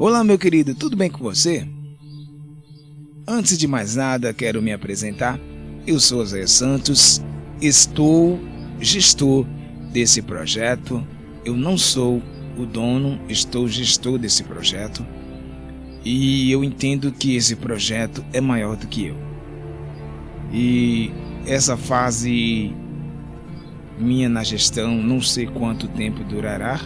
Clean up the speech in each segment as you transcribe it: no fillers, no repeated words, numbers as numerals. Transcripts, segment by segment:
Olá, meu querido, tudo bem com você? Antes de mais nada, quero me apresentar. Eu sou Zé Santos, estou gestor desse projeto. Eu não sou o dono, estou gestor desse projeto. E eu entendo que esse projeto é maior do que eu. E essa fase minha na gestão, não sei quanto tempo durará,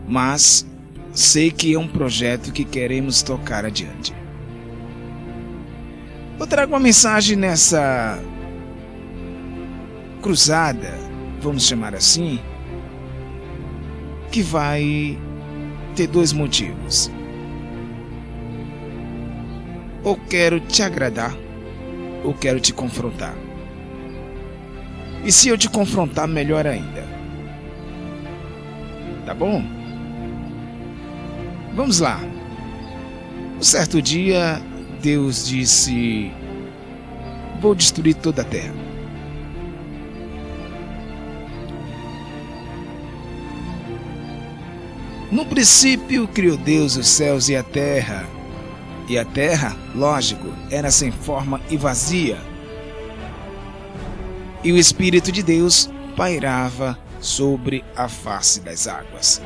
mas sei que é um projeto que queremos tocar adiante. Eu trago uma mensagem nessa cruzada, vamos chamar assim, que vai ter dois motivos. Ou quero te agradar, ou quero te confrontar. E se eu te confrontar, melhor ainda. Tá bom? Vamos lá. Um certo dia, Deus disse: vou destruir toda a terra. No princípio criou Deus os céus e a terra. E a terra, lógico, era sem forma e vazia. E o Espírito de Deus pairava sobre a face das águas.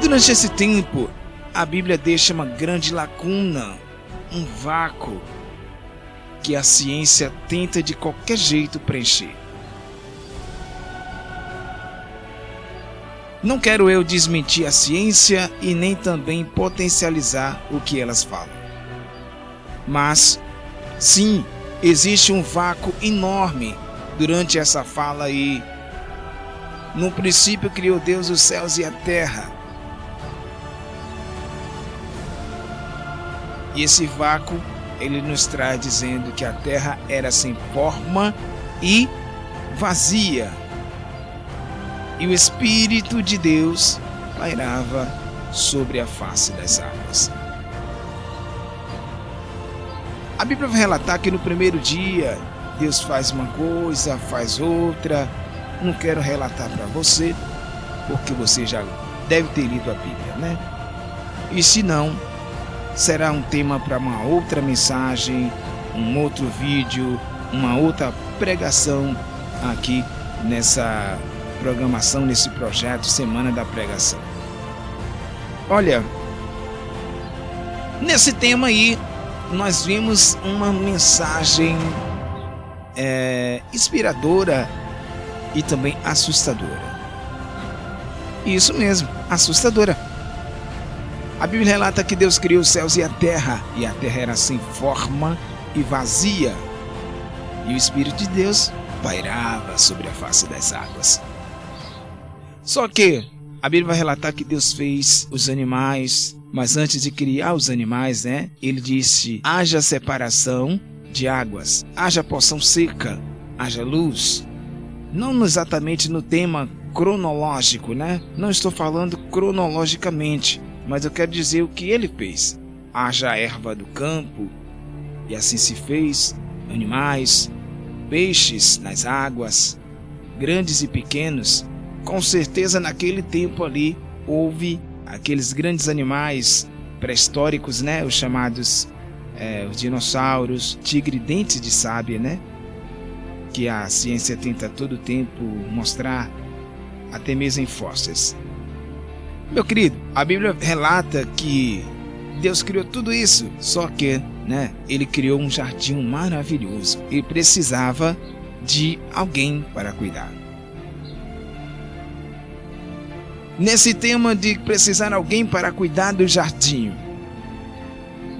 Durante esse tempo, a Bíblia deixa uma grande lacuna, um vácuo, que a ciência tenta de qualquer jeito preencher. Não quero eu desmentir a ciência e nem também potencializar o que elas falam. Mas, sim, existe um vácuo enorme durante essa fala aí. No princípio criou Deus os céus e a terra. E esse vácuo, ele nos traz dizendo que a terra era sem forma e vazia. E o Espírito de Deus pairava sobre a face das águas. A Bíblia vai relatar que no primeiro dia, Deus faz uma coisa, faz outra. Não quero relatar para você, porque você já deve ter lido a Bíblia, né? E se não, será um tema para uma outra mensagem, um outro vídeo, uma outra pregação aqui nessa programação, nesse projeto Semana da Pregação. Olha, nesse tema aí, nós vimos uma mensagem inspiradora e também assustadora. Isso mesmo, assustadora. A Bíblia relata que Deus criou os céus e a terra era sem forma e vazia. E o Espírito de Deus pairava sobre a face das águas. Só que a Bíblia vai relatar que Deus fez os animais, mas antes de criar os animais, Ele disse: haja separação de águas, haja porção seca, haja luz. Não exatamente no tema cronológico, Não estou falando cronologicamente, mas eu quero dizer o que Ele fez. Haja erva do campo, e assim se fez, animais, peixes nas águas, grandes e pequenos. Com certeza naquele tempo ali houve aqueles grandes animais pré-históricos, os chamados os dinossauros, tigre dente de sábia, que a ciência tenta todo o tempo mostrar, até mesmo em fósseis. Meu querido, a Bíblia relata que Deus criou tudo isso, só que Ele criou um jardim maravilhoso e precisava de alguém para cuidar. Nesse tema de precisar de alguém para cuidar do jardim,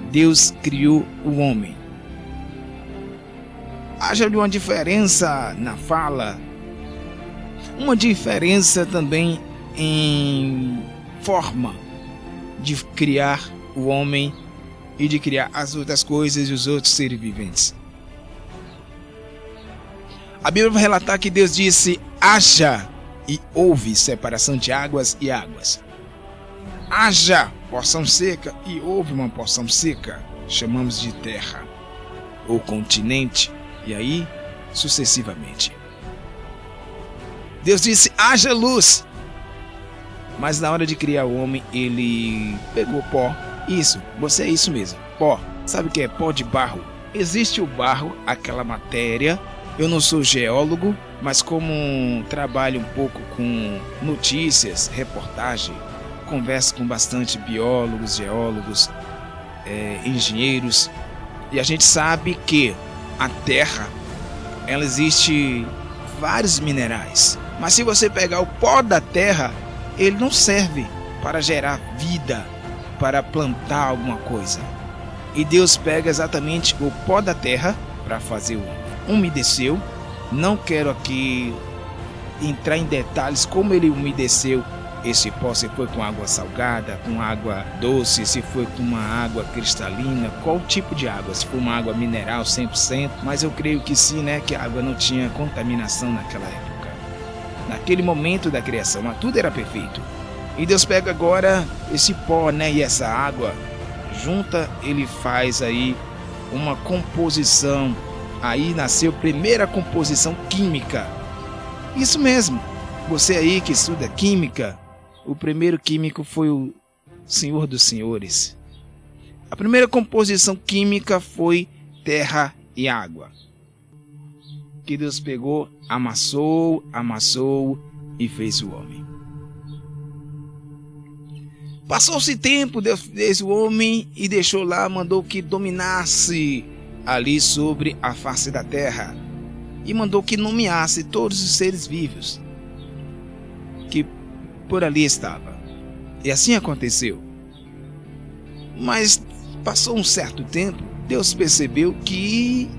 Deus criou o homem. Haja uma diferença na fala, uma diferença também em forma de criar o homem e de criar as outras coisas e os outros seres viventes. A Bíblia vai relatar que Deus disse: haja, e houve separação de águas e águas. Haja porção seca e houve uma porção seca. Chamamos de terra ou continente, e aí sucessivamente. Deus disse: haja luz. Mas na hora de criar o homem, ele pegou pó. Isso, você é isso mesmo, pó. Sabe o que é pó de barro? Existe o barro, aquela matéria. Eu não sou geólogo, mas como trabalho um pouco com notícias, reportagem, converso com bastante biólogos, geólogos, engenheiros, e a gente sabe que a Terra, ela existe vários minerais, mas se você pegar o pó da Terra, ele não serve para gerar vida, para plantar alguma coisa. E Deus pega exatamente o pó da terra para fazer o homem. Umedeceu. Não quero aqui entrar em detalhes como ele umedeceu esse pó, se foi com água salgada, com água doce, se foi com uma água cristalina, qual tipo de água, se foi uma água mineral 100%, mas eu creio que sim, né, que a água não tinha contaminação naquela época, naquele momento da criação, mas tudo era perfeito. E Deus pega agora esse pó, né, e essa água, junta, ele faz aí uma composição, aí nasceu a primeira composição química. Isso mesmo, você aí que estuda química, o primeiro químico foi o Senhor dos Senhores. A primeira composição química foi terra e água, que Deus pegou, amassou e fez o homem. Passou-se tempo, Deus fez o homem e deixou lá, mandou que dominasse ali sobre a face da terra e mandou que nomeasse todos os seres vivos que por ali estavam. E assim aconteceu. Mas passou um certo tempo, Deus percebeu que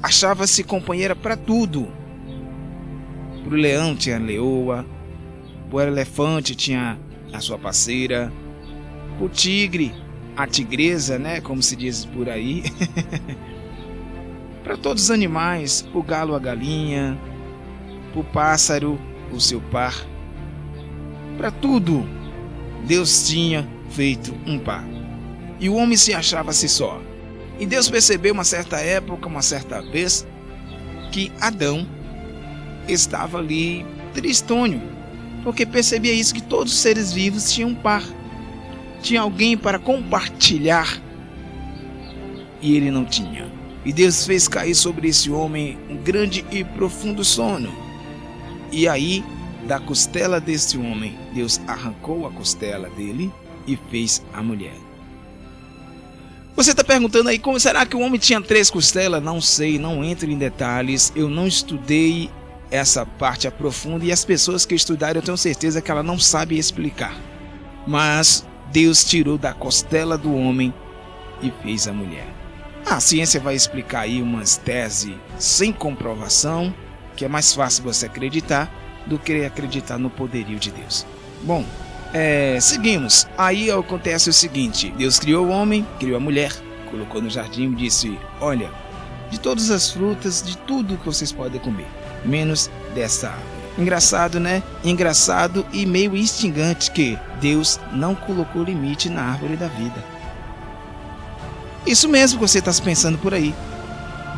achava-se companheira para tudo. Para o leão tinha a leoa, para o elefante tinha a sua parceira, o tigre, a tigresa, né, como se diz por aí. Para todos os animais, o galo, a galinha, o pássaro, o seu par. Para tudo, Deus tinha feito um par. E o homem se achava-se só. E Deus percebeu uma certa época, uma certa vez, que Adão estava ali tristonho, porque percebia isso, que todos os seres vivos tinham um par, tinha alguém para compartilhar, e ele não tinha. E Deus fez cair sobre esse homem um grande e profundo sono. E aí, da costela deste homem, Deus arrancou a costela dele e fez a mulher. Você está perguntando aí, como será que o homem tinha 3 costelas? Não sei, não entro em detalhes, eu não estudei essa parte aprofunda, e as pessoas que estudaram, eu tenho certeza que ela não sabe explicar. Mas Deus tirou da costela do homem e fez a mulher. A ciência vai explicar aí umas teses sem comprovação, que é mais fácil você acreditar do que acreditar no poderio de Deus. Bom, seguimos. Aí acontece o seguinte: Deus criou o homem, criou a mulher, colocou no jardim e disse: olha, de todas as frutas, de tudo que vocês podem comer, menos dessa árvore. Engraçado, né? Engraçado e meio instigante que Deus não colocou limite na árvore da vida. Isso mesmo que você está pensando por aí.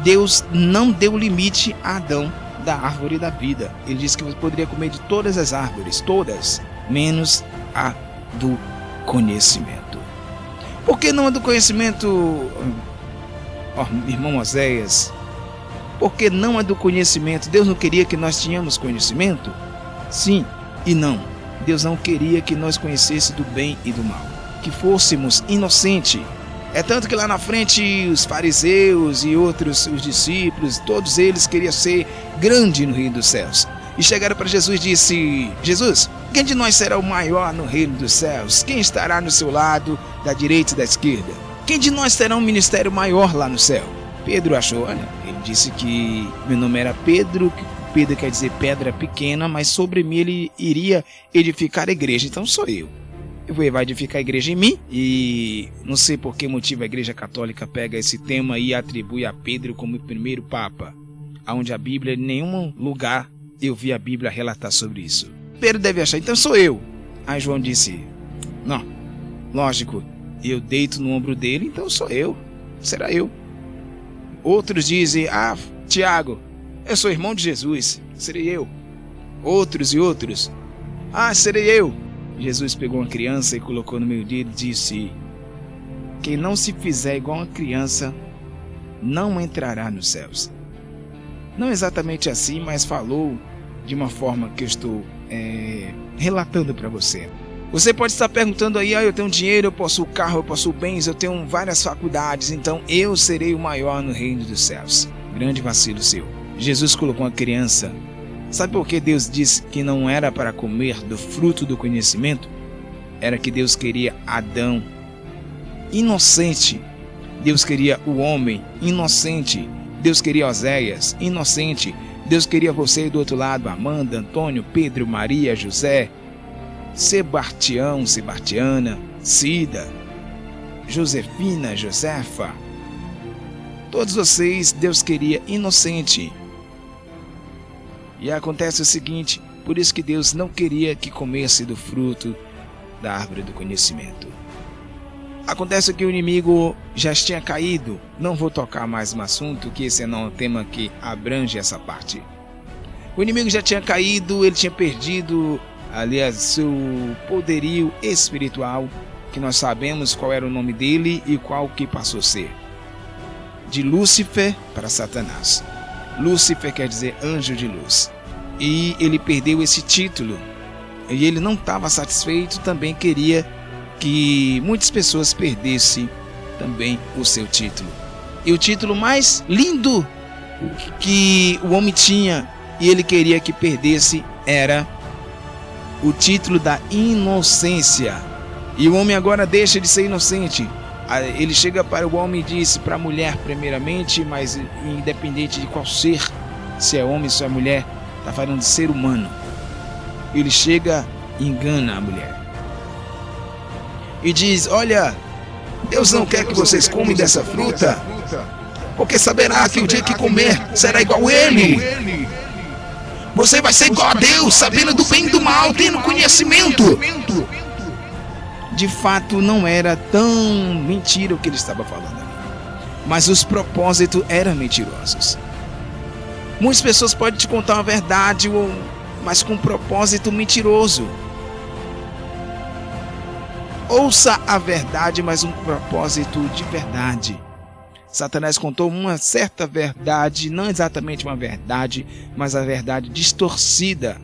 Deus não deu limite a Adão da árvore da vida. Ele disse que você poderia comer de todas as árvores, todas, menos a do conhecimento. Por que não a do conhecimento, irmão Oséias? Porque não é do conhecimento. Deus não queria que nós tenhamos conhecimento? Sim e não. Deus não queria que nós conhecêssemos do bem e do mal, que fôssemos inocentes. É tanto que lá na frente os fariseus e outros, os discípulos, todos eles queriam ser grande no reino dos céus. E chegaram para Jesus e disse: Jesus, quem de nós será o maior no reino dos céus? Quem estará no seu lado, da direita e da esquerda? Quem de nós terá um ministério maior lá no céu? Pedro achou, olha, ele disse que meu nome era Pedro, que Pedro quer dizer pedra pequena, mas sobre mim ele iria edificar a igreja, então sou eu. Ele vai edificar a igreja em mim, e não sei por que motivo a igreja católica pega esse tema e atribui a Pedro como o primeiro papa, onde a Bíblia, em nenhum lugar eu vi a Bíblia relatar sobre isso. Pedro deve achar, então sou eu. Aí João disse, não, lógico, eu deito no ombro dele, então sou eu, será eu. Outros dizem, Tiago, eu sou irmão de Jesus, serei eu. Outros e outros. Ah, serei eu. Jesus pegou uma criança e colocou no meio dele e disse: quem não se fizer igual uma criança não entrará nos céus. Não exatamente assim, mas falou de uma forma que eu estou relatando para você. Você pode estar perguntando aí: eu tenho dinheiro, eu possuo carro, eu possuo bens, eu tenho várias faculdades, então eu serei o maior no reino dos céus. Grande vacilo seu. Jesus colocou uma criança. Sabe por que Deus disse que não era para comer do fruto do conhecimento? Era que Deus queria Adão inocente. Deus queria o homem inocente. Deus queria Oséias inocente. Deus queria você do outro lado, Amanda, Antônio, Pedro, Maria, José, Sebastião, Sebastiana, Cida, Josefina, Josefa. Todos vocês Deus queria inocente. E acontece o seguinte: por isso que Deus não queria que comesse do fruto da árvore do conhecimento. Acontece que o inimigo já tinha caído. Não vou tocar mais no assunto, que esse não é um tema que abrange essa parte. O inimigo já tinha caído, ele tinha perdido, aliás, seu poderio espiritual, que nós sabemos qual era o nome dele e qual que passou a ser. De Lúcifer para Satanás. Lúcifer quer dizer anjo de luz. E ele perdeu esse título. E ele não estava satisfeito, também queria que muitas pessoas perdessem também o seu título. E o título mais lindo que o homem tinha e ele queria que perdesse era o título da inocência. E o homem agora deixa de ser inocente. Ele chega para o homem e diz, para a mulher primeiramente, mas independente de qual ser, se é homem, se é mulher, está falando de ser humano. Ele chega e engana a mulher. E diz: olha, Deus não quer que vocês comem dessa fruta, porque saberá que o dia que comer será igual a Ele. Você vai ser igual a Deus, sabendo do bem e do mal, tendo conhecimento. De fato, não era tão mentira o que ele estava falando ali, mas os propósitos eram mentirosos. Muitas pessoas podem te contar uma verdade, mas com um propósito mentiroso. Ouça a verdade, mas um propósito de verdade. Satanás contou uma certa verdade, não exatamente uma verdade, mas a verdade distorcida,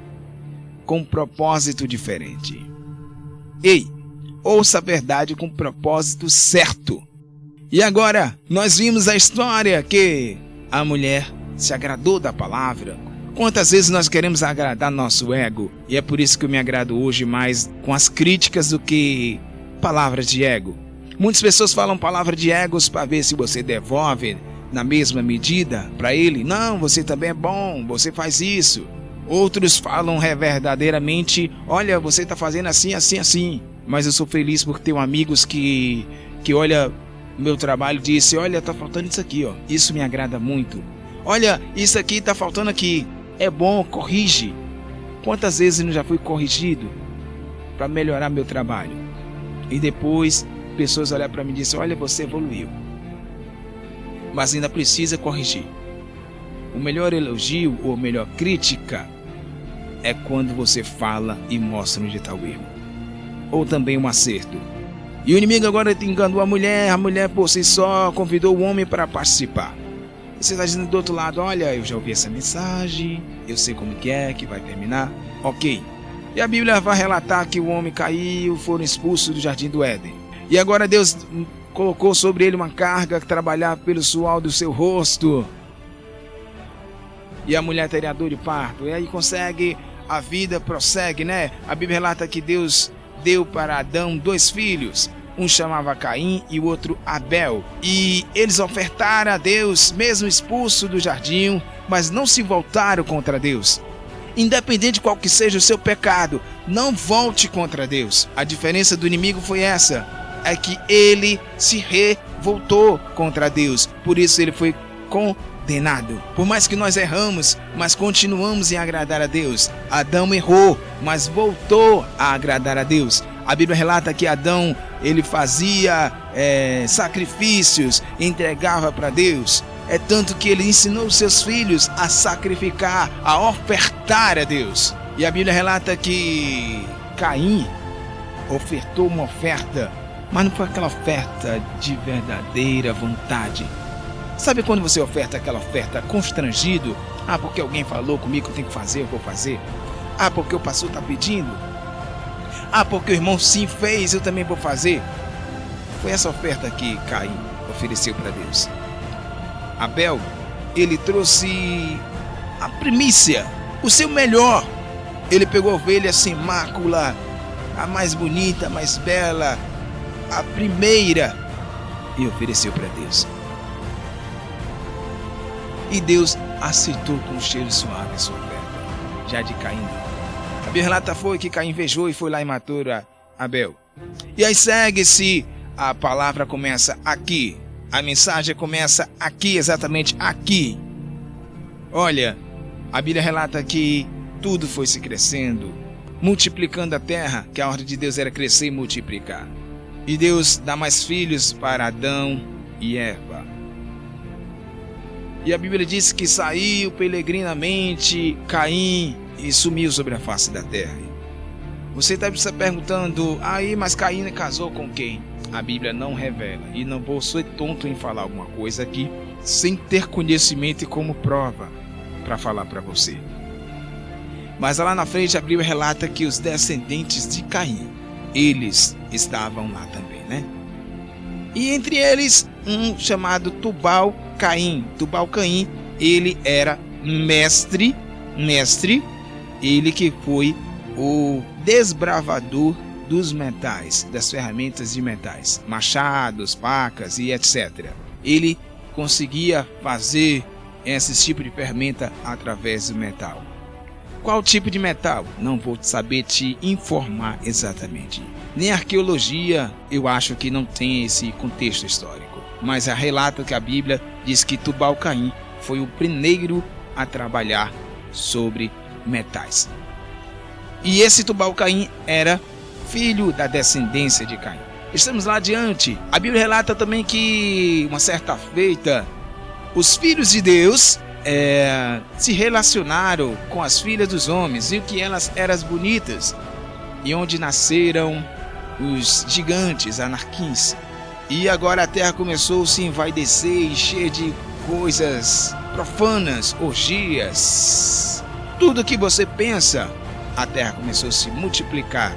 com um propósito diferente. Ei, ouça a verdade com um propósito certo. E agora, nós vimos a história que a mulher se agradou da palavra. Quantas vezes nós queremos agradar nosso ego? E é por isso que eu me agrado hoje mais com as críticas do que palavras de ego. Muitas pessoas falam palavra de egos para ver se você devolve na mesma medida para ele. Não, você também é bom, você faz isso. Outros falam verdadeiramente: olha, você está fazendo assim, assim, assim. Mas eu sou feliz por ter amigos que olha o meu trabalho e disse: olha, está faltando isso aqui, ó. Isso me agrada muito. Olha, isso aqui está faltando aqui. É bom, corrige. Quantas vezes eu já fui corrigido para melhorar meu trabalho? E depois pessoas olham para mim e dizem: olha, você evoluiu, mas ainda precisa corrigir. O melhor elogio ou melhor crítica é quando você fala e mostra onde está o erro, ou também um acerto. E o inimigo agora enganou a mulher por si só convidou o homem para participar. E você está dizendo do outro lado: olha, eu já ouvi essa mensagem, eu sei como que vai terminar. Ok. E a Bíblia vai relatar que o homem caiu, foram expulsos do jardim do Éden. E agora Deus colocou sobre ele uma carga, trabalhar pelo suor do seu rosto. E a mulher teria dor de parto. E aí consegue, a vida prossegue, né? A Bíblia relata que Deus deu para Adão 2 filhos. Um chamava Caim e o outro Abel. E eles ofertaram a Deus, mesmo expulso do jardim, mas não se voltaram contra Deus. Independente de qual que seja o seu pecado, não volte contra Deus. A diferença do inimigo foi essa: é que ele se revoltou contra Deus. Por isso ele foi condenado. Por mais que nós erramos, mas continuamos em agradar a Deus. Adão errou, mas voltou a agradar a Deus. A Bíblia relata que Adão, ele fazia sacrifícios, entregava para Deus. Tanto que ele ensinou seus filhos a sacrificar, a ofertar a Deus. E a Bíblia relata que Caim ofertou uma oferta, mas não foi aquela oferta de verdadeira vontade. Sabe quando você oferta aquela oferta constrangido? Ah, porque alguém falou comigo que eu tenho que fazer, eu vou fazer. Ah, porque o pastor está pedindo. Ah, porque o irmão sim fez, eu também vou fazer. Foi essa oferta que Caim ofereceu para Deus. Abel, ele trouxe a primícia, o seu melhor. Ele pegou a ovelha sem mácula, a mais bonita, a mais bela, a primeira, e ofereceu para Deus. E Deus aceitou com um cheiro suave a sua oferta. Já de Caim, a Bíblia relata foi que Caim invejou e foi lá e matou Abel. E aí segue-se, a palavra começa aqui. A mensagem começa aqui, exatamente aqui. Olha, a Bíblia relata que tudo foi se crescendo, multiplicando a terra, que a ordem de Deus era crescer e multiplicar. E Deus dá mais filhos para Adão e Eva. E a Bíblia diz que saiu peregrinamente Caim e sumiu sobre a face da terra. Você está se perguntando, mas Caim casou com quem? A Bíblia não revela. E não vou ser tonto em falar alguma coisa aqui sem ter conhecimento e como prova para falar para você. Mas lá na frente a Bíblia relata que os descendentes de Caim, eles estavam lá também, né? E entre eles, um chamado Tubal-Caim. Tubal-Caim, ele era mestre, ele que foi o desbravador dos metais, das ferramentas de metais, machados, facas e etc. Ele conseguia fazer esse tipo de ferramenta através do metal. Qual tipo de metal? Não vou saber te informar exatamente. Nem a arqueologia, eu acho que não tem esse contexto histórico. Mas relata que a Bíblia diz que Tubal-Caim foi o primeiro a trabalhar sobre metais. E esse Tubal-Caim era filho da descendência de Caim. Estamos lá adiante. A Bíblia relata também que, uma certa feita, os filhos de Deus se relacionaram com as filhas dos homens, viu que elas eram bonitas, e onde nasceram os gigantes, anarquins. E agora a terra começou a se envaidecer e cheia de coisas profanas, orgias. Tudo que você pensa, a terra começou a se multiplicar,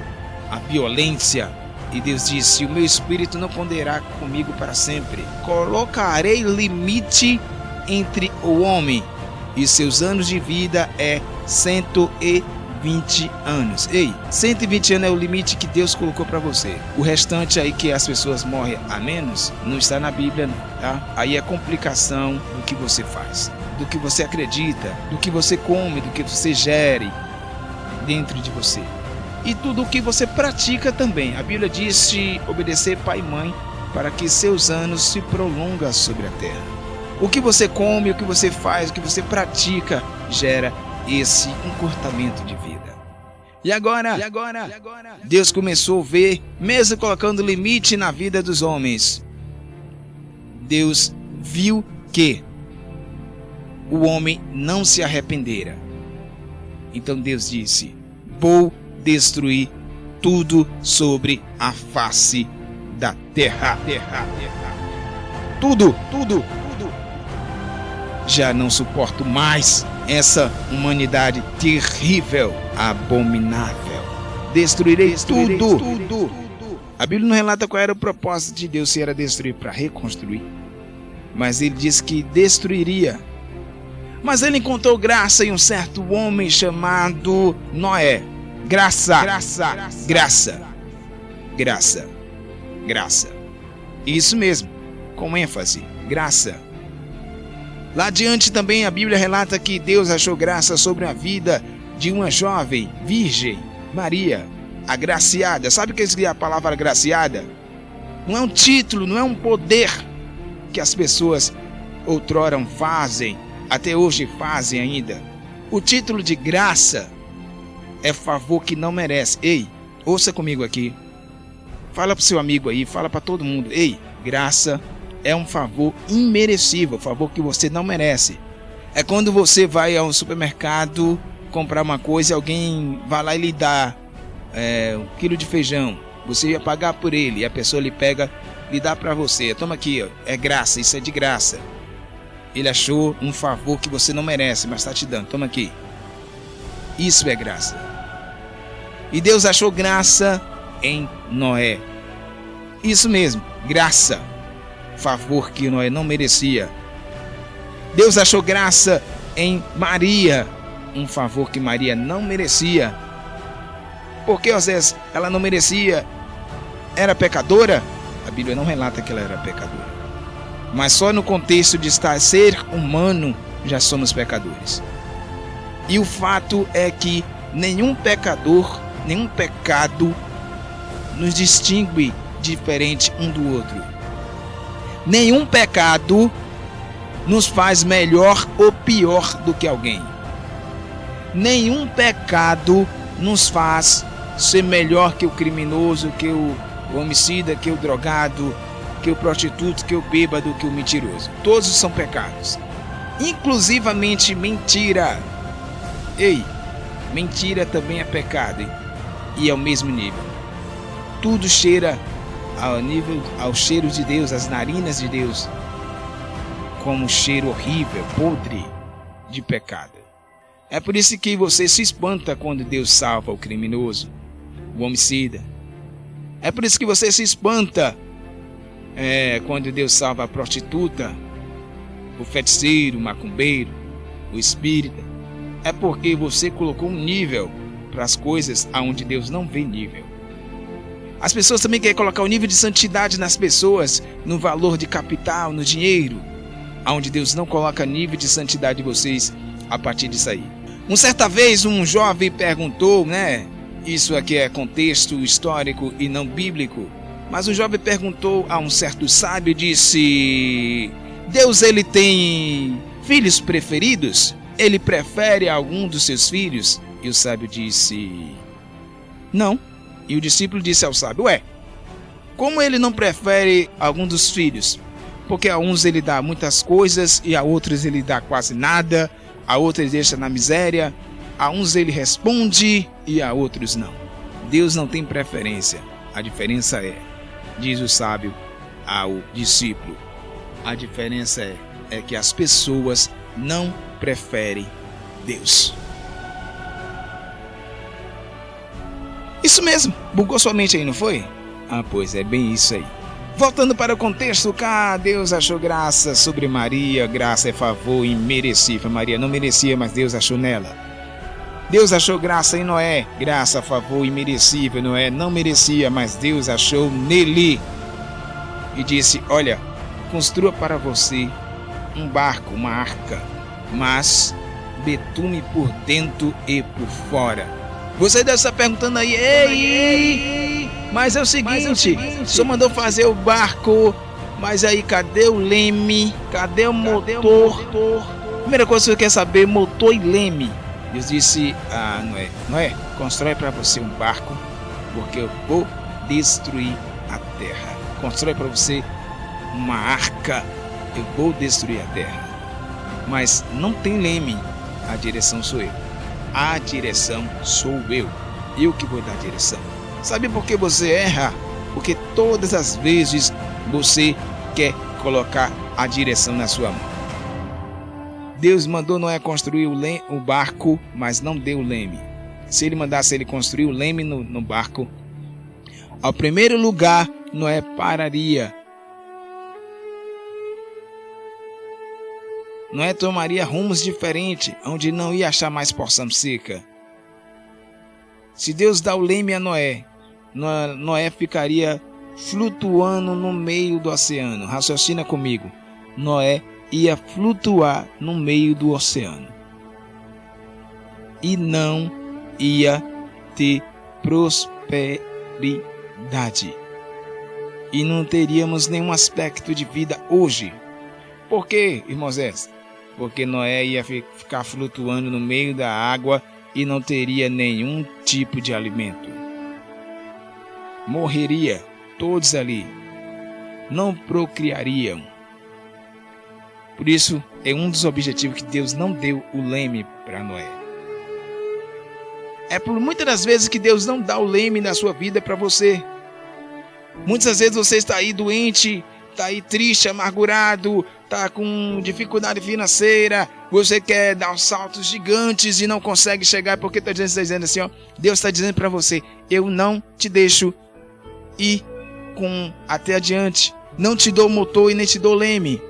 a violência. E Deus disse: o meu espírito não condenará comigo para sempre. Colocarei limite entre o homem e seus anos de vida é 120 anos. 120 anos é o limite que Deus colocou para você. O restante aí que as pessoas morrem a menos, não está na Bíblia, tá? Aí é complicação do que você faz, do que você acredita, do que você come, do que você gere dentro de você. E tudo o que você pratica também. A Bíblia diz de obedecer pai e mãe para que seus anos se prolongam sobre a terra. O que você come, o que você faz, o que você pratica gera esse encurtamento de vida. E agora, Deus começou a ver, mesmo colocando limite na vida dos homens, Deus viu que o homem não se arrependera. Então Deus disse: vou destruir tudo sobre a face da terra. Tudo. Já não suporto mais essa humanidade terrível, abominável. Destruirei tudo. A Bíblia não relata qual era o propósito de Deus, se era destruir para reconstruir. Mas ele diz que destruiria. Mas ele encontrou graça em um certo homem chamado Noé. Graça. Isso mesmo, com ênfase, graça. Lá adiante também a Bíblia relata que Deus achou graça sobre a vida de uma jovem virgem, Maria, agraciada. Sabe o que é a palavra agraciada? Não é um título, não é um poder que as pessoas outrora fazem, até hoje fazem ainda. O título de graça é favor que não merece. Ouça comigo aqui. Fala para o seu amigo aí, fala para todo mundo. Graça é um favor imerecível, favor que você não merece. É quando você vai a um supermercado comprar uma coisa e alguém vai lá e lhe dá 1 quilo de feijão. Você ia pagar por ele e a pessoa lhe pega, lhe dá para você. Toma aqui, ó, é graça, isso é de graça. Ele achou um favor que você não merece, mas está te dando. Toma aqui. Isso é graça. E Deus achou graça em Noé. Isso mesmo, graça. Favor que Noé não merecia. Deus achou graça em Maria. Um favor que Maria não merecia. Porque, às vezes, ela não merecia. Era pecadora? A Bíblia não relata que ela era pecadora. Mas só no contexto de ser humano já somos pecadores. E o fato é que nenhum pecador, nenhum pecado nos distingue diferente um do outro. Nenhum pecado nos faz melhor ou pior do que alguém. Nenhum pecado nos faz ser melhor que o criminoso, que o homicida, que o drogado, que o prostituto, que o bêbado, que o mentiroso. Todos são pecados. Inclusivamente mentira. Ei, mentira também é pecado. E é o mesmo nível. Tudo cheira ao cheiro de Deus, às narinas de Deus, como um cheiro horrível, podre de pecado. É por isso que você se espanta quando Deus salva o criminoso, o homicida. É por isso que você se espanta quando Deus salva a prostituta, o feiticeiro, o macumbeiro, o espírita. É porque você colocou um nível para as coisas aonde Deus não vê nível. As pessoas também querem colocar o nível de santidade nas pessoas, no valor de capital, no dinheiro, aonde Deus não coloca nível de santidade de vocês a partir disso aí. Certa vez um jovem perguntou, isso aqui é contexto histórico e não bíblico, mas um jovem perguntou a um certo sábio, disse: Deus, ele tem filhos preferidos? Ele prefere algum dos seus filhos? E o sábio disse: não. E o discípulo disse ao sábio: como ele não prefere algum dos filhos? Porque a uns ele dá muitas coisas e a outros ele dá quase nada, a outros ele deixa na miséria, a uns ele responde e a outros não. Deus não tem preferência. A diferença diz o sábio ao discípulo, a diferença é que as pessoas não preferem Deus. Isso mesmo, bugou sua mente aí, não foi? Pois é bem isso aí. Voltando para o contexto, Deus achou graça sobre Maria, graça é favor imerecível. Maria não merecia, mas Deus achou nela. Deus achou graça em Noé, graça, favor imerecível. Noé não merecia, mas Deus achou nele. E disse: olha, construa para você um barco, uma arca, mas betume por dentro e por fora. Você deve estar perguntando aí: ei, mas é o seguinte, o senhor mandou fazer o barco, mas aí cadê o leme? Cadê o motor? Primeira coisa que você quer saber, motor e leme. Deus disse: Noé, constrói para você um barco, porque eu vou destruir a terra. Constrói para você uma arca, eu vou destruir a terra. Mas não tem leme, a direção sou eu. A direção sou eu que vou dar a direção. Sabe por que você erra? Porque todas as vezes você quer colocar a direção na sua mão. Deus mandou Noé construir o barco, mas não deu o leme. Se ele mandasse ele construir o leme no barco, ao primeiro lugar Noé pararia. Noé tomaria rumos diferentes, onde não ia achar mais porção seca. Se Deus dá o leme a Noé, Noé ficaria flutuando no meio do oceano. Raciocina comigo. Noé ia flutuar no meio do oceano. E não ia ter prosperidade. E não teríamos nenhum aspecto de vida hoje. Por quê, irmãos? Porque Noé ia ficar flutuando no meio da água e não teria nenhum tipo de alimento. Morreria todos ali. Não procriariam. Por isso, é um dos objetivos que Deus não deu o leme para Noé. É por muitas das vezes que Deus não dá o leme na sua vida para você. Muitas das vezes você está aí doente, está aí triste, amargurado, está com dificuldade financeira, você quer dar uns saltos gigantes e não consegue chegar, porque está dizendo assim, ó, Deus está dizendo para você, eu não te deixo ir até adiante, não te dou motor e nem te dou leme,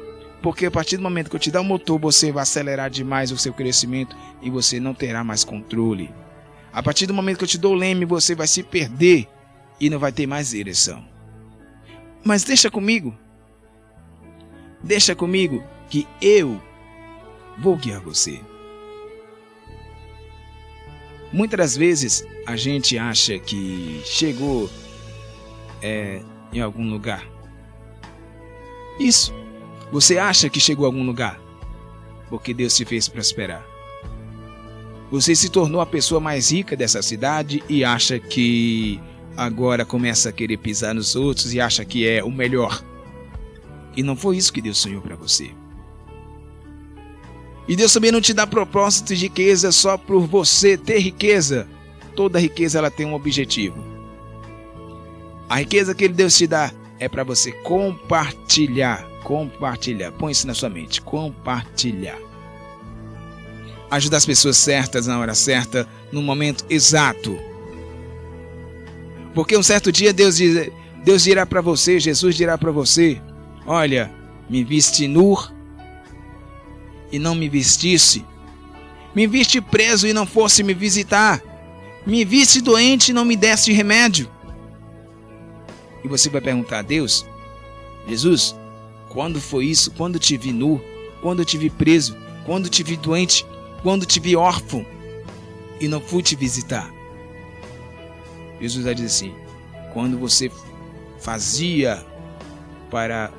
porque a partir do momento que eu te dar o motor, você vai acelerar demais o seu crescimento e você não terá mais controle. A partir do momento que eu te dou o leme, você vai se perder e não vai ter mais direção. Mas deixa comigo que eu vou guiar você. Muitas das vezes a gente acha que chegou em algum lugar. Isso. Você acha que chegou a algum lugar porque Deus te fez prosperar. Você se tornou a pessoa mais rica dessa cidade e acha que agora começa a querer pisar nos outros e acha que é o melhor. E não foi isso que Deus sonhou para você. E Deus também não te dá propósito de riqueza só por você ter riqueza. Toda riqueza ela tem um objetivo. A riqueza que Deus te dá é para você compartilhar. Compartilhar. Põe isso na sua mente. Compartilhar. Ajudar as pessoas certas na hora certa, no momento exato. Porque um certo dia Deus dirá para você, Jesus dirá para você, olha, me viste nu e não me vestisse. Me viste preso e não fosse me visitar. Me viste doente e não me deste remédio. E você vai perguntar a Deus, Jesus, quando foi isso? Quando te vi nu? Quando te vi preso? Quando te vi doente? Quando te vi órfão e não fui te visitar? Jesus vai dizer assim, quando você fazia para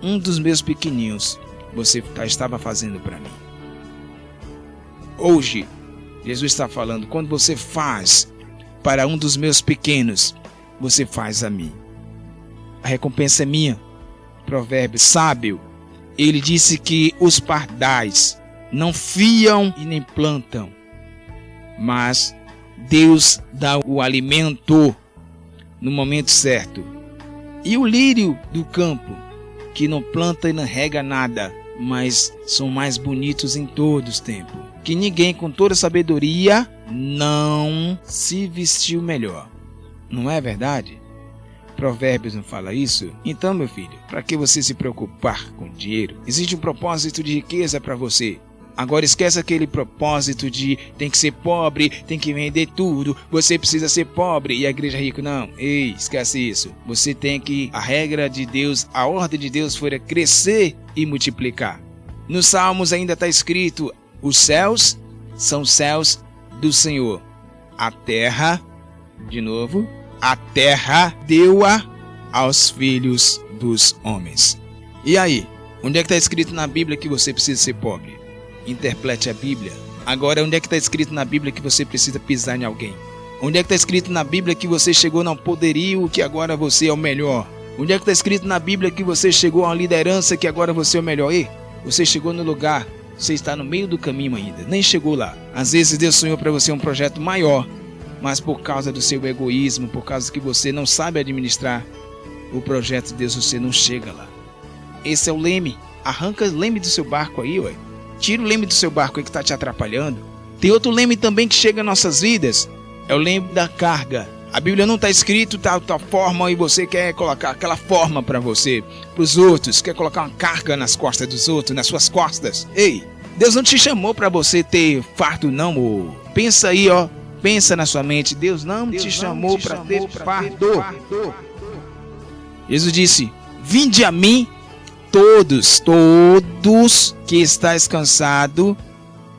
um dos meus pequeninos, você estava fazendo para mim. Hoje, Jesus está falando, quando você faz para um dos meus pequenos, você faz a mim. A recompensa é minha. Provérbio sábio, ele disse que os pardais não fiam e nem plantam, mas Deus dá o alimento no momento certo. E o lírio do campo, que não planta e não rega nada, mas são mais bonitos em todos os tempos. Que ninguém com toda sabedoria não se vestiu melhor. Não é verdade? Provérbios não fala isso? Então, meu filho, para que você se preocupar com dinheiro? Existe um propósito de riqueza para você. Agora esquece aquele propósito de tem que ser pobre, tem que vender tudo, você precisa ser pobre e a igreja é rica. Não, ei, esquece isso. Você tem que, a regra de Deus, a ordem de Deus foi crescer e multiplicar. Nos Salmos ainda está escrito, os céus são os céus do Senhor. A terra, de novo, a terra deu-a aos filhos dos homens. E aí, onde é que está escrito na Bíblia que você precisa ser pobre? Interprete a Bíblia. Agora, onde é que está escrito na Bíblia que você precisa pisar em alguém? Onde é que está escrito na Bíblia que você chegou no poderio, que agora você é o melhor? Onde é que está escrito na Bíblia que você chegou a uma liderança, que agora você é o melhor? E você chegou no lugar, você está no meio do caminho ainda, nem chegou lá. Às vezes Deus sonhou para você um projeto maior, mas por causa do seu egoísmo, por causa que você não sabe administrar o projeto de Deus, você não chega lá. Esse é o leme. Arranca o leme do seu barco aí, ué. Tira o leme do seu barco aí que está te atrapalhando. Tem outro leme também que chega em nossas vidas. É o leme da carga. A Bíblia não está escrito tal forma e você quer colocar aquela forma para você, para os outros. Quer colocar uma carga nas costas dos outros, nas suas costas. Ei, Deus não te chamou para você ter fardo não. Ô. Pensa aí, ó. Pensa na sua mente. Deus não te chamou para ter fardo. Jesus disse, vinde a mim todos que estáis cansado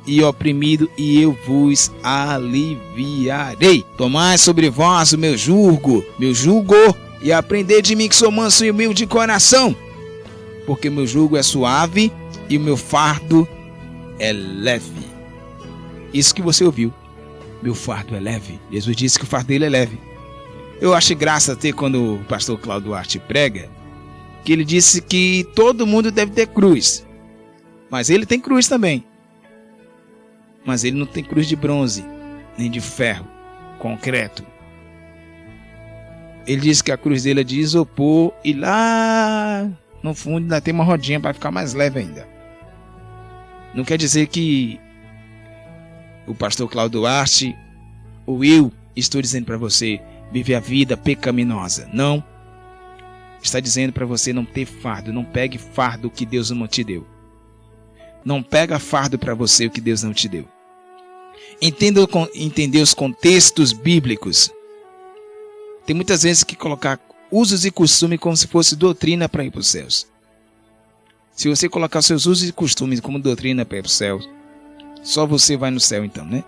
e oprimido, e eu vos aliviarei. Tomai sobre vós o meu jugo, e aprendei de mim que sou manso e humilde de coração, porque meu jugo é suave e o meu fardo é leve. Isso que você ouviu, meu fardo é leve. Jesus disse que o fardo dele é leve. Eu acho graça até quando o pastor Cláudio Duarte prega, que ele disse que todo mundo deve ter cruz, mas ele tem cruz também, mas ele não tem cruz de bronze, nem de ferro, concreto. Ele disse que a cruz dele é de isopor e lá no fundo ainda tem uma rodinha para ficar mais leve ainda. Não quer dizer que o pastor Cláudio Duarte ou eu estou dizendo para você viver a vida pecaminosa. Não. Está dizendo para você não ter fardo. Não pegue fardo que Deus não te deu. Não pega fardo para você o que Deus não te deu. Entender os contextos bíblicos. Tem muitas vezes que colocar usos e costumes como se fosse doutrina para ir para os céus. Se você colocar seus usos e costumes como doutrina para ir para os céus, só você vai no céu então, né?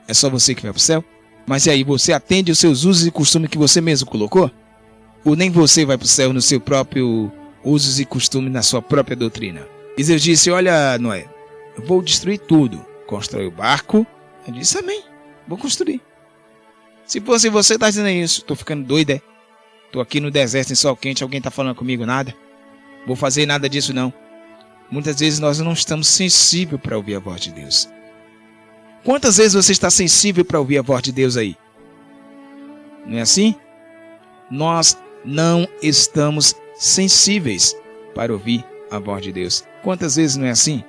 É só você que vai para o céu? Mas e aí, você atende os seus usos e costumes que você mesmo colocou? Ou nem você vai para o céu no seu próprio usos e costumes, na sua própria doutrina? E Deus disse, olha Noé, eu vou destruir tudo. Constrói o barco. Eu disse, amém, vou construir. Se fosse você, está dizendo isso, estou ficando doido, é? Estou aqui no deserto, em sol quente, alguém está falando comigo nada? Vou fazer nada disso não. Muitas vezes nós não estamos sensíveis para ouvir a voz de Deus. Quantas vezes você está sensível para ouvir a voz de Deus aí? Não é assim? Nós não estamos sensíveis para ouvir a voz de Deus. Quantas vezes não é assim?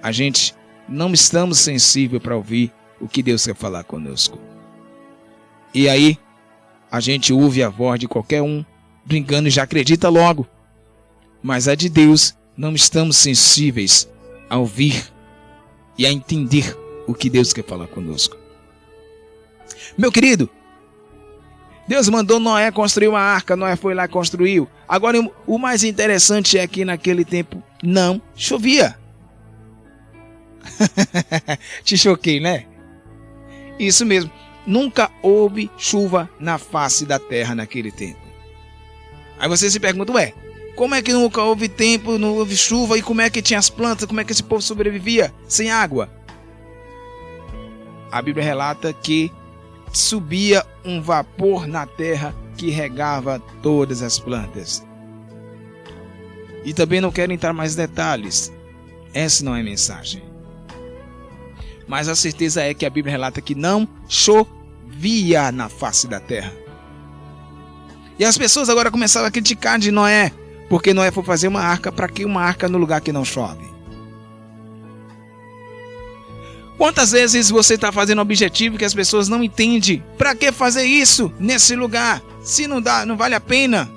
A gente não estamos sensíveis para ouvir o que Deus quer falar conosco. E aí, a gente ouve a voz de qualquer um, brincando e já acredita logo. Mas a de Deus, não estamos sensíveis a ouvir e a entender o que Deus quer falar conosco. Meu querido, Deus mandou Noé construir uma arca, Noé foi lá e construiu. Agora, o mais interessante é que naquele tempo não chovia. Te choquei, né? Isso mesmo. Nunca houve chuva na face da terra naquele tempo. Aí você se pergunta, ué, como é que nunca houve tempo, não houve chuva, e como é que tinha as plantas, como é que esse povo sobrevivia sem água? A Bíblia relata que subia um vapor na terra que regava todas as plantas. E também não quero entrar mais detalhes. Essa não é a mensagem. Mas a certeza é que a Bíblia relata que não chovia na face da terra. E as pessoas agora começaram a criticar de Noé, porque Noé foi fazer uma arca. Para que uma arca no lugar que não chove? Quantas vezes você está fazendo um objetivo que as pessoas não entendem? Para que fazer isso nesse lugar? Se não dá, não vale a pena.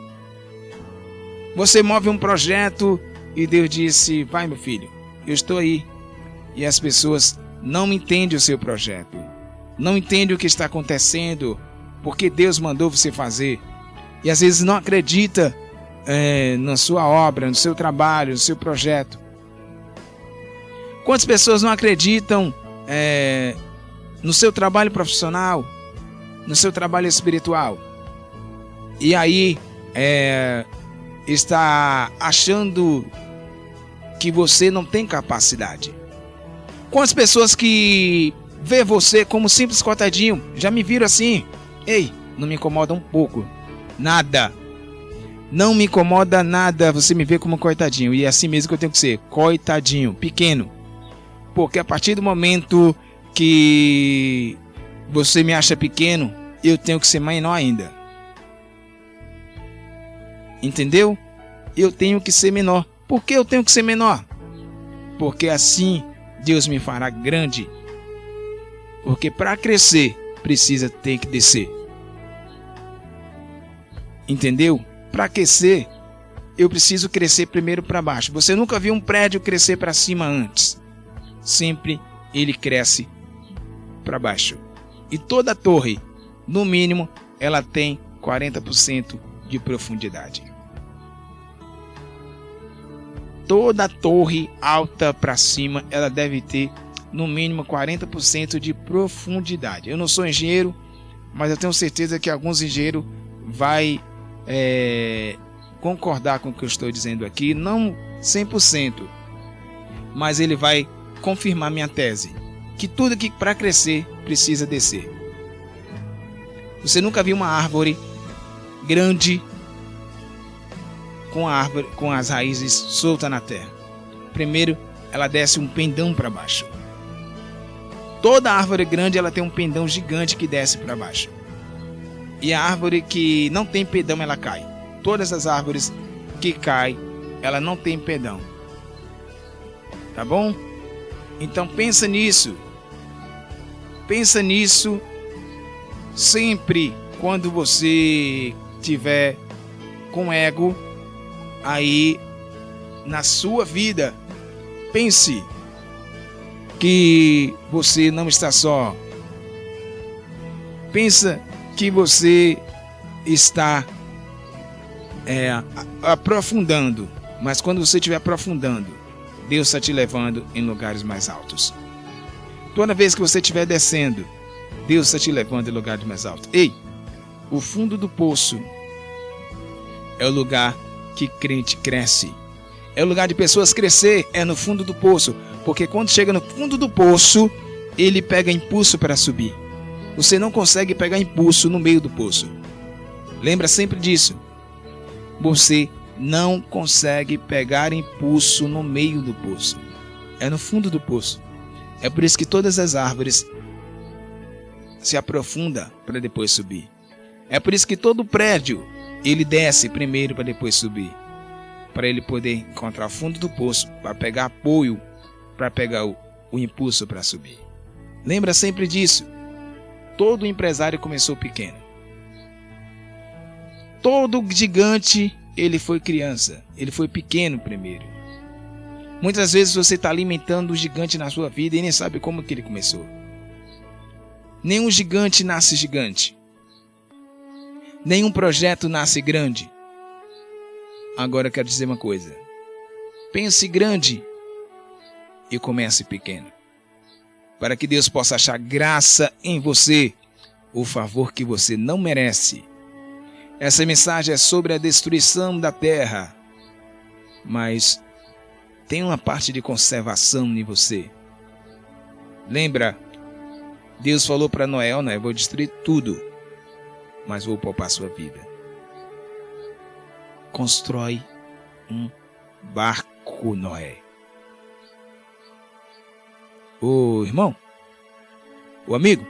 Você move um projeto e Deus disse, vai meu filho, eu estou aí. E as pessoas não entendem o seu projeto. Não entendem o que está acontecendo, porque Deus mandou você fazer. E às vezes não acredita na sua obra, no seu trabalho, no seu projeto. Quantas pessoas não acreditam no seu trabalho profissional, no seu trabalho espiritual? E aí está achando que você não tem capacidade. Quantas pessoas que vê você como simples coitadinho, já me viram assim? Ei, não me incomoda um pouco. Nada. Não me incomoda nada você me ver como coitadinho. E é assim mesmo que eu tenho que ser. Coitadinho, pequeno. Porque a partir do momento que você me acha pequeno, eu tenho que ser menor ainda. Entendeu? Eu tenho que ser menor. Por que eu tenho que ser menor? Porque assim Deus me fará grande. Porque para crescer, precisa ter que descer. Entendeu? Para crescer, eu preciso crescer primeiro para baixo. Você nunca viu um prédio crescer para cima antes. Sempre ele cresce para baixo. E toda torre, no mínimo, ela tem 40% de profundidade. Toda torre alta para cima, ela deve ter no mínimo 40% de profundidade. Eu não sou engenheiro, mas eu tenho certeza que alguns engenheiros vai concordar com o que eu estou dizendo aqui, não 100%, mas ele vai confirmar minha tese, que tudo que para crescer precisa descer. Você nunca viu uma árvore grande com as raízes soltas na terra. Primeiro, ela desce um pendão para baixo. Toda árvore grande ela tem um pendão gigante que desce para baixo. E a árvore que não tem pendão, ela cai. Todas as árvores que caem, ela não tem pendão. Tá bom? Então pensa nisso. Pensa nisso sempre quando você tiver com ego aí na sua vida. Pense que você não está só. Pensa que você está aprofundando. Mas quando você estiver aprofundando, Deus está te levando em lugares mais altos. Toda vez que você estiver descendo, Deus está te levando em lugares mais altos. Ei, o fundo do poço é o lugar que crente cresce. É o lugar de pessoas crescer, é no fundo do poço. Porque quando chega no fundo do poço, ele pega impulso para subir. Você não consegue pegar impulso no meio do poço. Lembra sempre disso. Você não consegue pegar impulso no meio do poço. É no fundo do poço. É por isso que todas as árvores se aprofundam para depois subir. É por isso que todo prédio ele desce primeiro para depois subir. Para ele poder encontrar o fundo do poço, para pegar apoio, para pegar o impulso para subir. Lembra sempre disso. Todo empresário começou pequeno. Todo gigante, ele foi criança. Ele foi pequeno primeiro. Muitas vezes você está alimentando o gigante na sua vida e nem sabe como que ele começou. Nenhum gigante nasce gigante. Nenhum projeto nasce grande. Agora eu quero dizer uma coisa. Pense grande e comece pequeno. Para que Deus possa achar graça em você, o favor que você não merece. Essa mensagem é sobre a destruição da terra, mas tem uma parte de conservação em você. Lembra? Deus falou para Noé, Noé, vou destruir tudo, mas vou poupar sua vida. Constrói um barco, Noé. Ô irmão, ô amigo,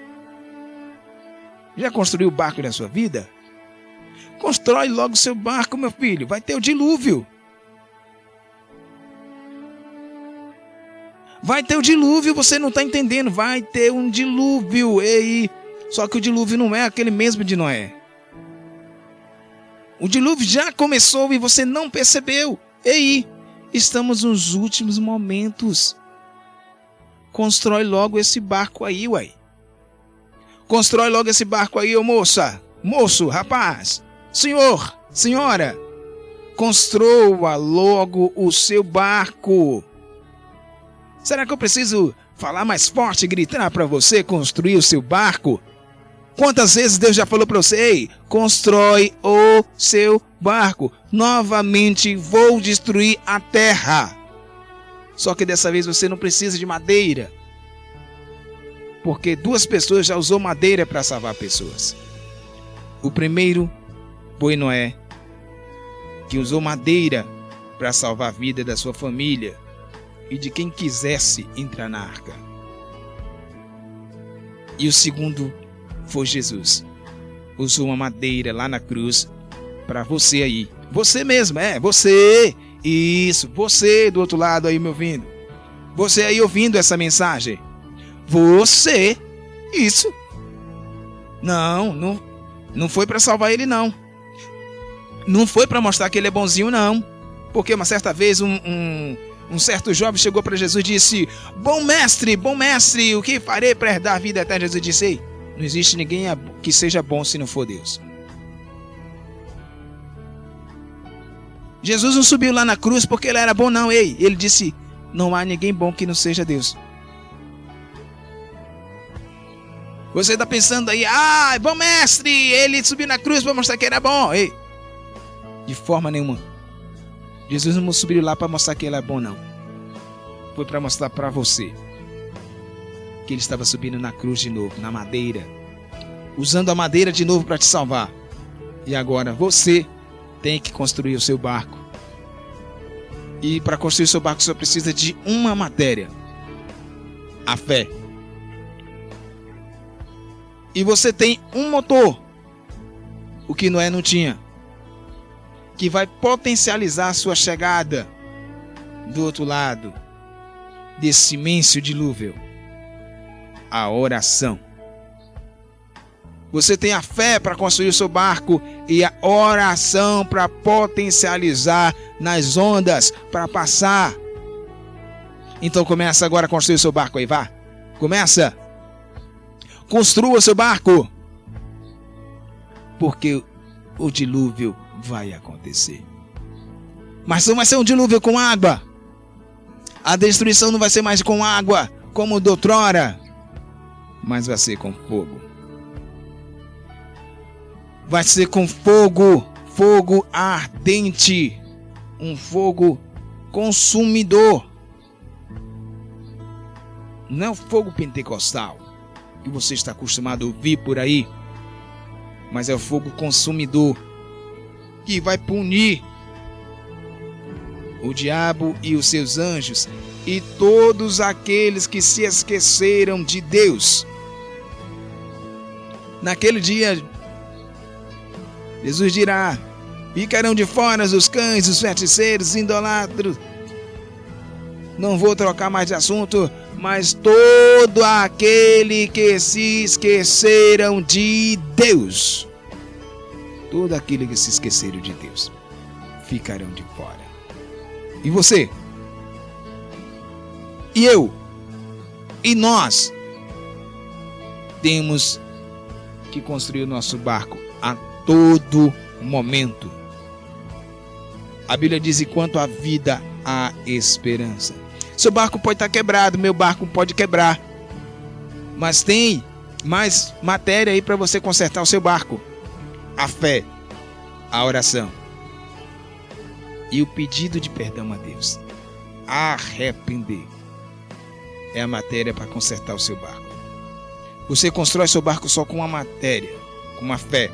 já construiu o barco da sua vida? Constrói logo o seu barco, meu filho. Vai ter o dilúvio. Vai ter o dilúvio, você não está entendendo. Vai ter um dilúvio. Ei, só que o dilúvio não é aquele mesmo de Noé. O dilúvio já começou e você não percebeu. Ei, estamos nos últimos momentos. Constrói logo esse barco aí, uai. Constrói logo esse barco aí, ô moça. Moço, rapaz. Senhor, senhora. Construa logo o seu barco. Será que eu preciso falar mais forte e gritar para você construir o seu barco? Quantas vezes Deus já falou para você, ei, constrói o seu barco. Novamente vou destruir a terra. Só que dessa vez você não precisa de madeira. Porque 2 pessoas já usou madeira para salvar pessoas. O primeiro foi Noé, que usou madeira para salvar a vida da sua família e de quem quisesse entrar na arca. E o segundo foi Jesus. Usou uma madeira lá na cruz para você aí. Você mesmo, você. Isso, você do outro lado aí me ouvindo. Você aí ouvindo essa mensagem. Você. Isso. Não foi para salvar ele, não. Não foi para mostrar que ele é bonzinho, não. Porque uma certa vez um certo jovem chegou para Jesus e disse: bom mestre, o que farei para herdar a vida eterna? Jesus disse: ei, não existe ninguém que seja bom se não for Deus. Jesus não subiu lá na cruz porque ele era bom, não. Ei, ele disse: não há ninguém bom que não seja Deus. Você está pensando aí: bom mestre, ele subiu na cruz para mostrar que era bom. Ei, de forma nenhuma. Jesus não subiu lá para mostrar que ele é bom, não. Foi para mostrar para você que ele estava subindo na cruz de novo, na madeira, usando a madeira de novo para te salvar. E agora você tem que construir o seu barco. E para construir o seu barco só precisa de uma matéria: a fé. E você tem um motor, o que Noé não tinha, que vai potencializar a sua chegada do outro lado desse imenso dilúvio: a oração. Você tem a fé para construir o seu barco e a oração para potencializar nas ondas, para passar. Então começa agora a construir o seu barco aí, vá. Começa. Construa o seu barco. Porque o dilúvio vai acontecer. Mas não vai ser um dilúvio com água. A destruição não vai ser mais com água, como doutrora, mas vai ser com fogo. Vai ser com fogo, fogo ardente, um fogo consumidor. Não é o fogo pentecostal que você está acostumado a ouvir por aí, mas é o fogo consumidor que vai punir o diabo e os seus anjos e todos aqueles que se esqueceram de Deus. Naquele dia, Jesus dirá: ficarão de fora os cães, os feiticeiros, idolatras. Não vou trocar mais de assunto, mas todo aquele que se esqueceram de Deus, todo aquele que se esqueceram de Deus, ficarão de fora. E você? E eu? E nós? Temos que construir o nosso barco a todo momento. A Bíblia diz: enquanto há vida, há esperança. Seu barco pode estar quebrado, meu barco pode quebrar, mas tem mais matéria aí para você consertar o seu barco: a fé, a oração e o pedido de perdão a Deus. Arrepender é a matéria para consertar o seu barco. Você constrói seu barco só com uma matéria, com uma fé,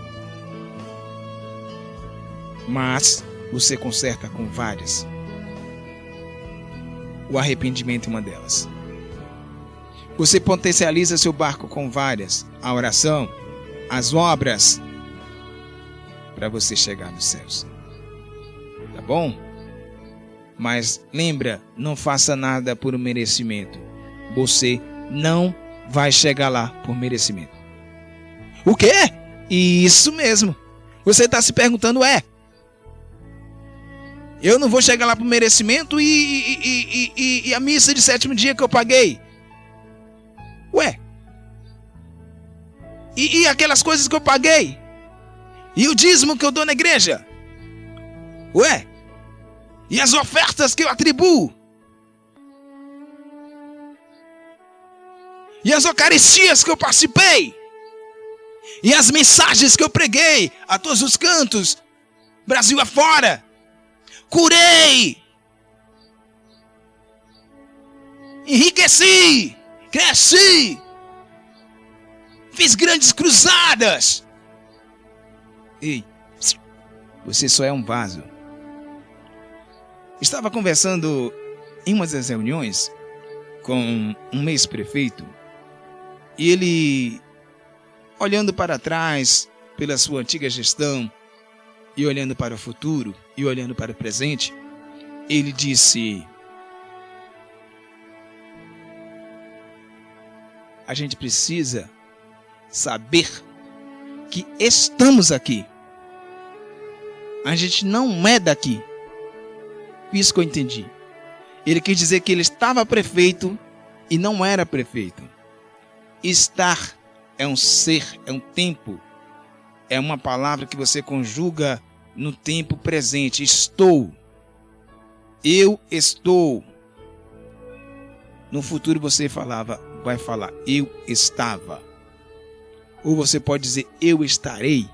mas você conserta com várias. O arrependimento é uma delas. Você potencializa seu barco com várias: a oração, as obras, para você chegar nos céus. Tá bom? Mas lembra, não faça nada por merecimento. Você não vai chegar lá por merecimento. O quê? Isso mesmo. Você está se perguntando: eu não vou chegar lá por merecimento e a missa de 7º dia que eu paguei? E aquelas coisas que eu paguei? E o dízimo que eu dou na igreja? E as ofertas que eu atribuo? E as eucaristias que eu participei? E as mensagens que eu preguei a todos os cantos, Brasil afora? Curei, enriqueci, cresci, fiz grandes cruzadas. Ei, você só é um vaso. Estava conversando em uma das reuniões com um ex-prefeito, e ele, olhando para trás pela sua antiga gestão, e olhando para o futuro, e olhando para o presente, ele disse: a gente precisa saber que estamos aqui. A gente não é daqui. Isso que eu entendi. Ele quis dizer que ele estava prefeito e não era prefeito. Estar é um ser, é um tempo. É uma palavra que você conjuga no tempo presente. Estou. Eu estou. No futuro você vai falar eu estava. Ou você pode dizer eu estarei.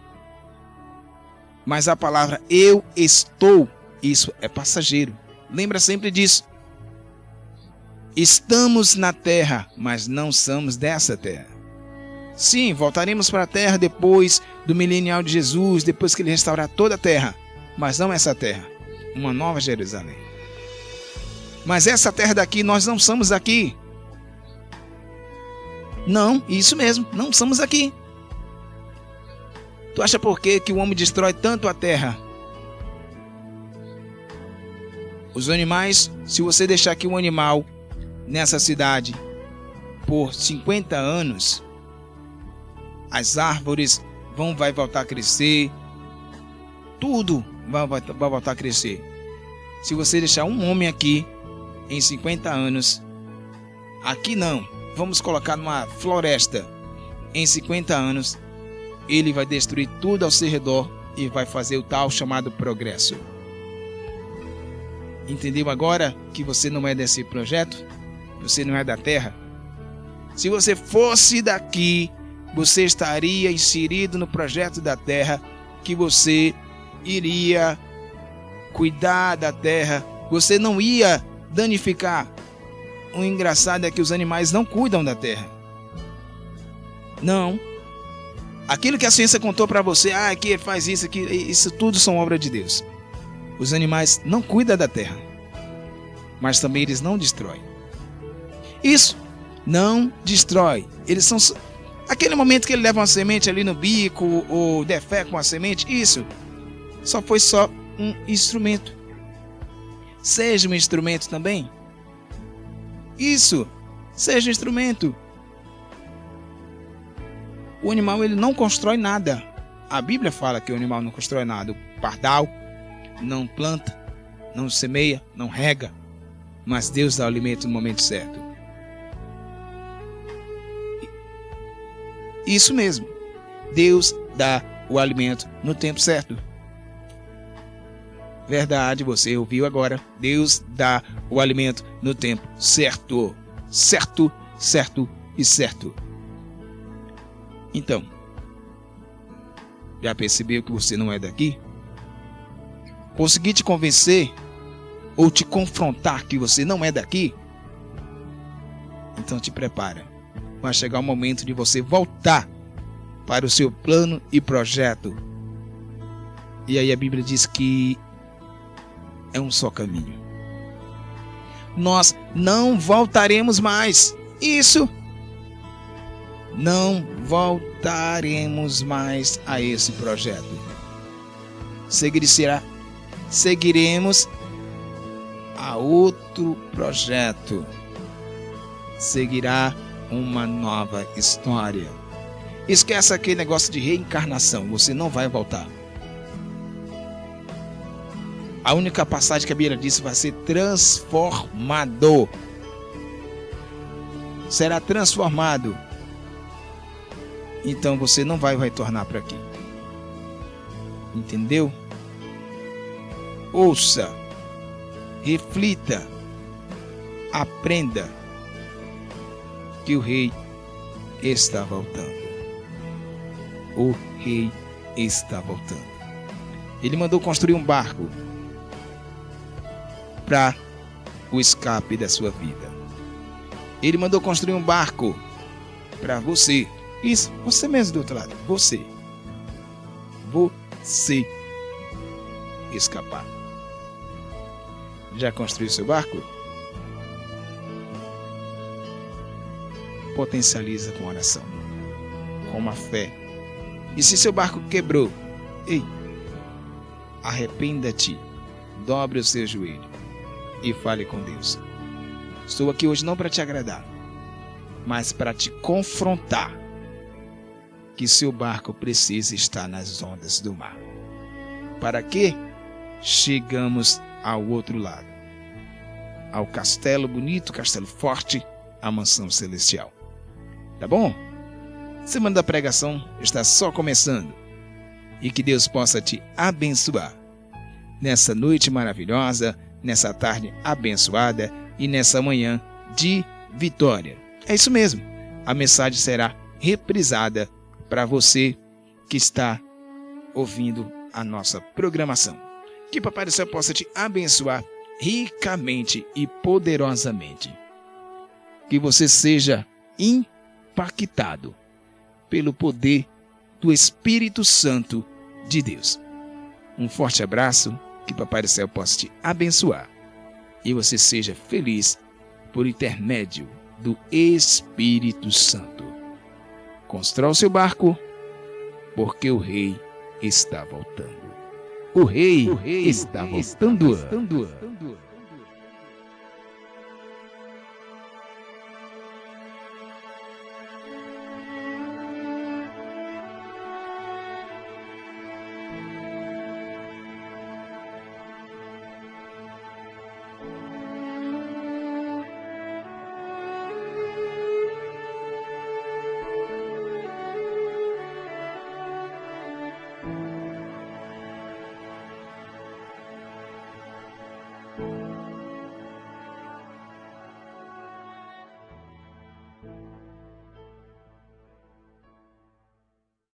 Mas a palavra eu estou, isso é passageiro. Lembra sempre disso. Estamos na terra, mas não somos dessa terra. Sim, voltaremos para a terra depois do milenial de Jesus, depois que ele restaurar toda a terra, mas não essa terra, uma nova Jerusalém. Mas essa terra daqui, nós não somos daqui. Não, isso mesmo, não somos aqui. Tu acha por quê que o homem destrói tanto a terra? Os animais, se você deixar aqui um animal nessa cidade por 50 anos, as árvores vai voltar a crescer, tudo vai voltar a crescer. Se você deixar um homem aqui em 50 anos, aqui não, vamos colocar numa floresta, em 50 anos, ele vai destruir tudo ao seu redor e vai fazer o tal chamado progresso. Entendeu agora que você não é desse projeto? Você não é da terra? Se você fosse daqui, você estaria inserido no projeto da terra, que você iria cuidar da terra, você não ia danificar. O engraçado é que os animais não cuidam da terra. Não. Aquilo que a ciência contou para você, que faz isso, aqui, isso tudo são obra de Deus. Os animais não cuidam da terra, mas também eles não destroem. Isso não destrói. Eles são aquele momento que ele leva uma semente ali no bico ou defeca uma semente, isso foi só um instrumento. Seja um instrumento também. Isso, seja um instrumento. O animal ele não constrói nada. A Bíblia fala que o animal não constrói nada. O pardal não planta, não semeia, não rega, mas Deus dá o alimento no momento certo. Isso mesmo. Deus dá o alimento no tempo certo. Verdade, você ouviu agora. Deus dá o alimento no tempo certo. Certo, certo e certo. Então, já percebeu que você não é daqui? Consegui te convencer ou te confrontar que você não é daqui? Então te prepara. Vai chegar o momento de você voltar para o seu plano e projeto. E aí a Bíblia diz que é um só caminho. Nós não voltaremos mais. Isso. Não voltaremos mais a esse projeto. Seguiremos a outro projeto. Seguirá uma nova história. Esquece aquele negócio de reencarnação. Você não vai voltar. A única passagem que a Bíblia diz vai ser transformado. Será transformado. Então você não vai retornar para aqui. Entendeu? Ouça, reflita, aprenda que o rei está voltando. O rei está voltando. Ele mandou construir um barco para o escape da sua vida. Ele mandou construir um barco para você. Isso, você mesmo do outro lado. Você escapar. Já construiu seu barco? Potencializa com oração, com uma fé. E se seu barco quebrou, arrependa-te, dobre o seu joelho e fale com Deus. Estou aqui hoje não para te agradar, mas para te confrontar que seu barco precisa estar nas ondas do mar. Para que chegamos ao outro lado, ao castelo bonito, castelo forte, a mansão celestial. Tá bom? Semana da pregação está só começando. E que Deus possa te abençoar nessa noite maravilhosa, nessa tarde abençoada e nessa manhã de vitória. É isso mesmo. A mensagem será reprisada para você que está ouvindo a nossa programação. Que Papai do Céu possa te abençoar ricamente e poderosamente. Que você seja impactado pelo poder do Espírito Santo de Deus. Um forte abraço, que Papai do Céu possa te abençoar e você seja feliz por intermédio do Espírito Santo. Constrói o seu barco porque o rei está voltando. O rei está voltando.